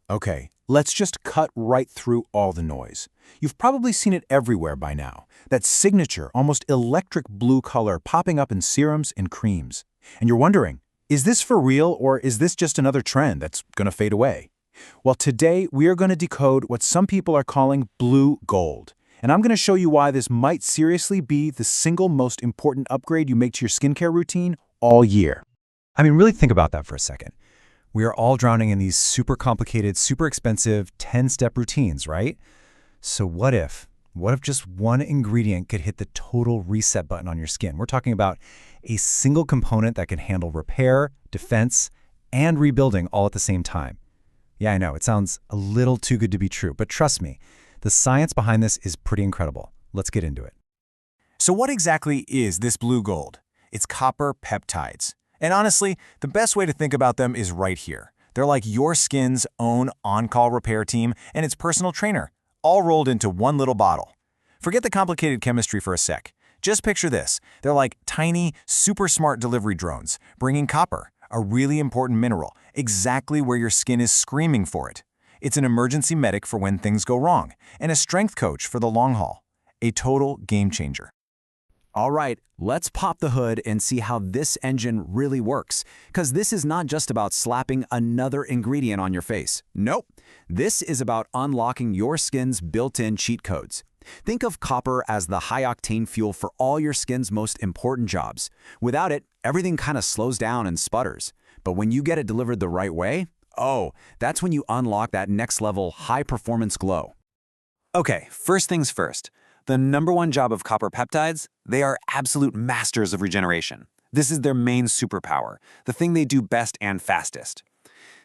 Okay, let's just cut right through all the noise. You've probably seen it everywhere by now, that signature, almost electric blue color popping up in serums and creams. And you're wondering, is this for real or is this just another trend that's going to fade away? Well, today we are going to decode what some people are calling blue gold. And I'm going to show you why this might seriously be the single most important upgrade you make to your skincare routine all year. I mean, really think about that for a second. We are all drowning in these super complicated, super expensive 10-step routines, right? So what if just one ingredient could hit the total reset button on your skin? We're talking about a single component that can handle repair, defense, and rebuilding all at the same time. Yeah, I know, it sounds a little too good to be true, but trust me, the science behind this is pretty incredible. Let's get into it. So what exactly is this blue gold? It's copper peptides. And honestly, the best way to think about them is right here. They're like your skin's own on-call repair team and its personal trainer, all rolled into one little bottle. Forget the complicated chemistry for a sec. Just picture this. They're like tiny, super smart delivery drones, bringing copper, a really important mineral, exactly where your skin is screaming for it. It's an emergency medic for when things go wrong, and a strength coach for the long haul. A total game changer. All right, let's pop the hood and see how this engine really works. Because this is not just about slapping another ingredient on your face. Nope. This is about unlocking your skin's built-in cheat codes. Think of copper as the high-octane fuel for all your skin's most important jobs. Without it, everything kind of slows down and sputters. But when you get it delivered the right way, oh, that's when you unlock that next-level high-performance glow. Okay, first things first. The number one job of copper peptides, they are absolute masters of regeneration. This is their main superpower, the thing they do best and fastest.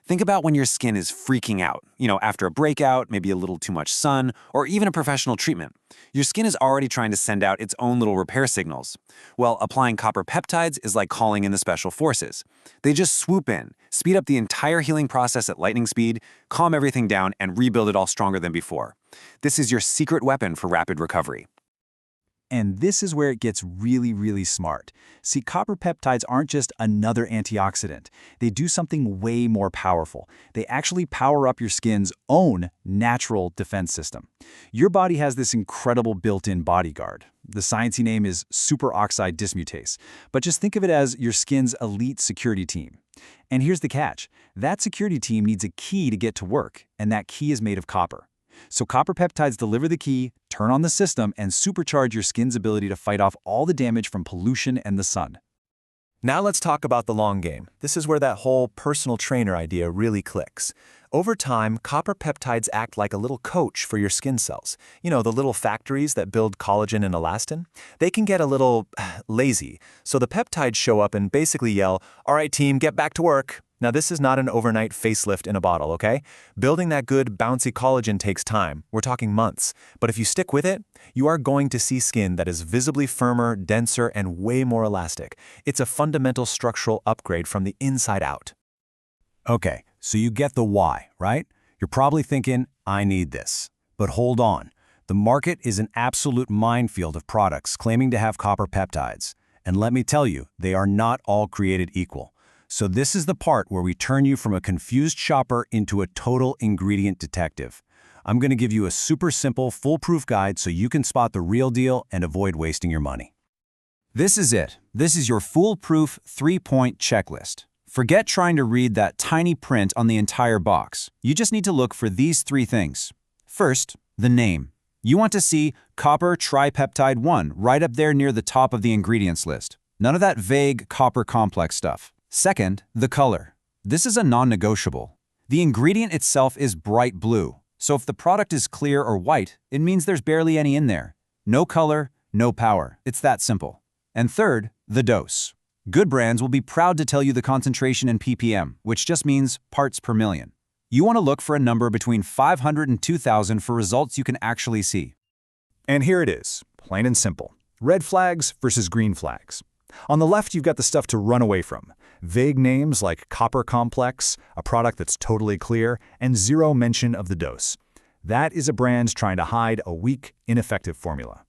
Think about when your skin is freaking out, after a breakout, maybe a little too much sun, or even a professional treatment. Your skin is already trying to send out its own little repair signals. Well, applying copper peptides is like calling in the special forces. They just swoop in, speed up the entire healing process at lightning speed, calm everything down, and rebuild it all stronger than before. This is your secret weapon for rapid recovery. And this is where it gets really, really smart. See, copper peptides aren't just another antioxidant. They do something way more powerful. They actually power up your skin's own natural defense system. Your body has this incredible built-in bodyguard. The sciencey name is superoxide dismutase. But just think of it as your skin's elite security team. And here's the catch. That security team needs a key to get to work, and that key is made of copper. So copper peptides deliver the key, turn on the system, and supercharge your skin's ability to fight off all the damage from pollution and the sun. Now let's talk about the long game. This is where that whole personal trainer idea really clicks. Over time, copper peptides act like a little coach for your skin cells. The little factories that build collagen and elastin. They can get a little lazy, so the peptides show up and basically yell, "All right, team, get back to work." Now, this is not an overnight facelift in a bottle, okay? Building that good, bouncy collagen takes time. We're talking months. But if you stick with it, you are going to see skin that is visibly firmer, denser, and way more elastic. It's a fundamental structural upgrade from the inside out. Okay, so you get the why, right? You're probably thinking, I need this. But hold on. The market is an absolute minefield of products claiming to have copper peptides. And let me tell you, they are not all created equal. So this is the part where we turn you from a confused shopper into a total ingredient detective. I'm going to give you a super simple, foolproof guide so you can spot the real deal and avoid wasting your money. This is it. This is your foolproof 3-point checklist. Forget trying to read that tiny print on the entire box. You just need to look for these 3 things. First, the name. You want to see copper tripeptide 1 right up there near the top of the ingredients list. None of that vague copper complex stuff. Second, the color. This is a non-negotiable. The ingredient itself is bright blue, so if the product is clear or white, it means there's barely any in there. No color, no power. It's that simple. And third, the dose. Good brands will be proud to tell you the concentration in ppm, which just means parts per million. You want to look for a number between 500 and 2,000 for results you can actually see. And here it is, plain and simple. Red flags versus green flags. On the left, you've got the stuff to run away from. Vague names like copper complex, a product that's totally clear, and zero mention of the dose. That is a brand trying to hide a weak, ineffective formula.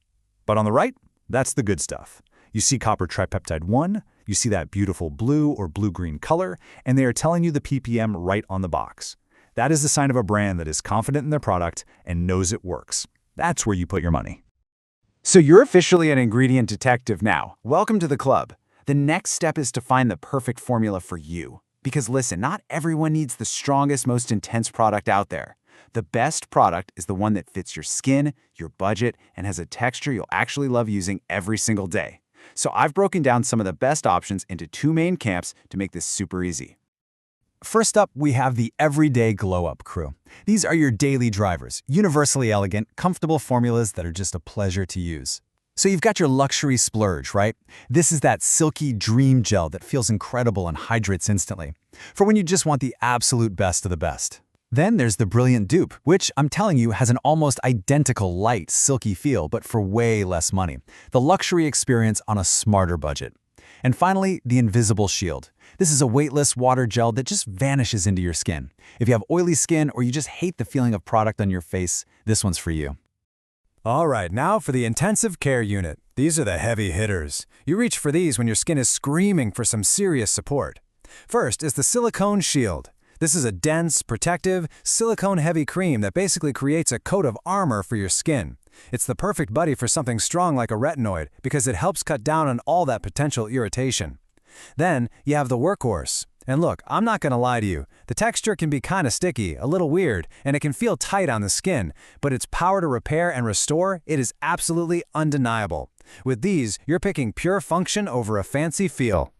But on the right, that's the good stuff. You see copper tripeptide 1, you see that beautiful blue or blue-green color, and they are telling you the ppm right on the box. That is the sign of a brand that is confident in their product and knows it works. That's where you put your money. So you're officially an ingredient detective now. Welcome to the club. The next step is to find the perfect formula for you. Because listen, not everyone needs the strongest, most intense product out there. The best product is the one that fits your skin, your budget, and has a texture you'll actually love using every single day. So I've broken down some of the best options into 2 main camps to make this super easy. First up, we have the Everyday Glow Up crew. These are your daily drivers, universally elegant, comfortable formulas that are just a pleasure to use. So you've got your luxury splurge, right? This is that silky dream gel that feels incredible and hydrates instantly, for when you just want the absolute best of the best. Then there's the brilliant dupe, which I'm telling you has an almost identical light, silky feel, but for way less money. The luxury experience on a smarter budget. And finally, the Invisible Shield. This is a weightless water gel that just vanishes into your skin. If you have oily skin or you just hate the feeling of product on your face, this one's for you. All right, now for the intensive care unit. These are the heavy hitters. You reach for these when your skin is screaming for some serious support. First is the Silicone Shield. This is a dense, protective, silicone-heavy cream that basically creates a coat of armor for your skin. It's the perfect buddy for something strong like a retinoid because it helps cut down on all that potential irritation. Then you have the workhorse. And look, I'm not gonna lie to you, the texture can be kinda sticky, a little weird, and it can feel tight on the skin, but its power to repair and restore, it is absolutely undeniable. With these, you're picking pure function over a fancy feel.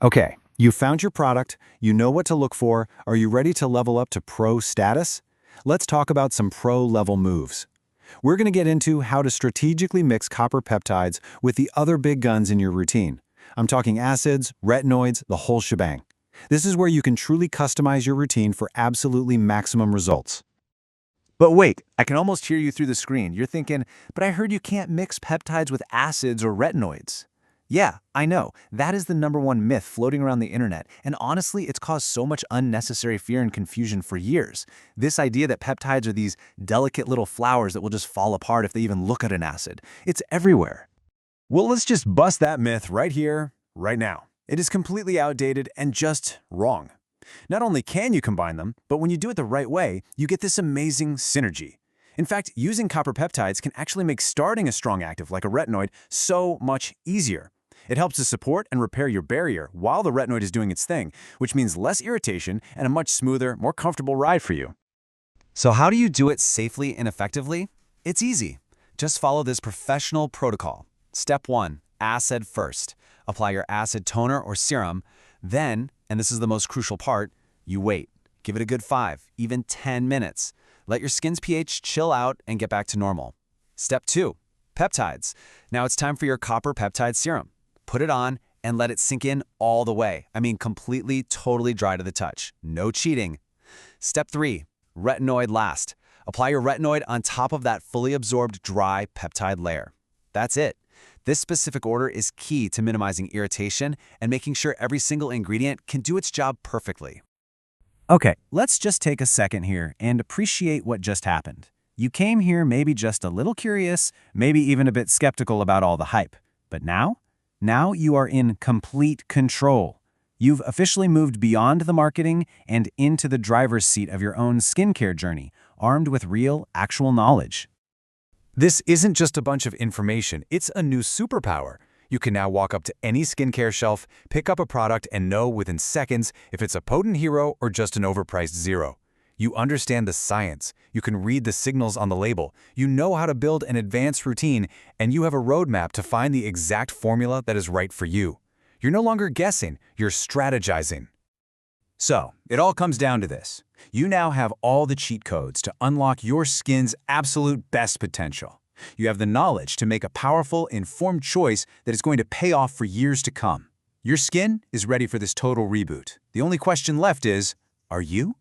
Okay, you found your product, you know what to look for, are you ready to level up to pro status? Let's talk about some pro-level moves. We're gonna get into how to strategically mix copper peptides with the other big guns in your routine. I'm talking acids, retinoids, the whole shebang. This is where you can truly customize your routine for absolutely maximum results. But wait, I can almost hear you through the screen. You're thinking, but I heard you can't mix peptides with acids or retinoids. Yeah, I know. That is the #1 myth floating around the internet, and honestly, it's caused so much unnecessary fear and confusion for years. This idea that peptides are these delicate little flowers that will just fall apart if they even look at an acid. It's everywhere. Well, let's just bust that myth right here, right now. It is completely outdated and just wrong. Not only can you combine them, but when you do it the right way, you get this amazing synergy. In fact, using copper peptides can actually make starting a strong active like a retinoid so much easier. It helps to support and repair your barrier while the retinoid is doing its thing, which means less irritation and a much smoother, more comfortable ride for you. So how do you do it safely and effectively? It's easy. Just follow this professional protocol. Step 1, acid first. Apply your acid toner or serum. Then, and this is the most crucial part, you wait. Give it a good 5, even 10 minutes. Let your skin's pH chill out and get back to normal. Step 2, peptides. Now it's time for your copper peptide serum. Put it on and let it sink in all the way. I mean completely, totally dry to the touch. No cheating. Step 3, retinoid last. Apply your retinoid on top of that fully absorbed dry peptide layer. That's it. This specific order is key to minimizing irritation and making sure every single ingredient can do its job perfectly. Okay, let's just take a second here and appreciate what just happened. You came here maybe just a little curious, maybe even a bit skeptical about all the hype. But now you are in complete control. You've officially moved beyond the marketing and into the driver's seat of your own skincare journey, armed with real, actual knowledge. This isn't just a bunch of information, it's a new superpower. You can now walk up to any skincare shelf, pick up a product, and know within seconds if it's a potent hero or just an overpriced zero. You understand the science, you can read the signals on the label, you know how to build an advanced routine, and you have a roadmap to find the exact formula that is right for you. You're no longer guessing, you're strategizing. So, it all comes down to this. You now have all the cheat codes to unlock your skin's absolute best potential. You have the knowledge to make a powerful, informed choice that is going to pay off for years to come. Your skin is ready for this total reboot. The only question left is, are you?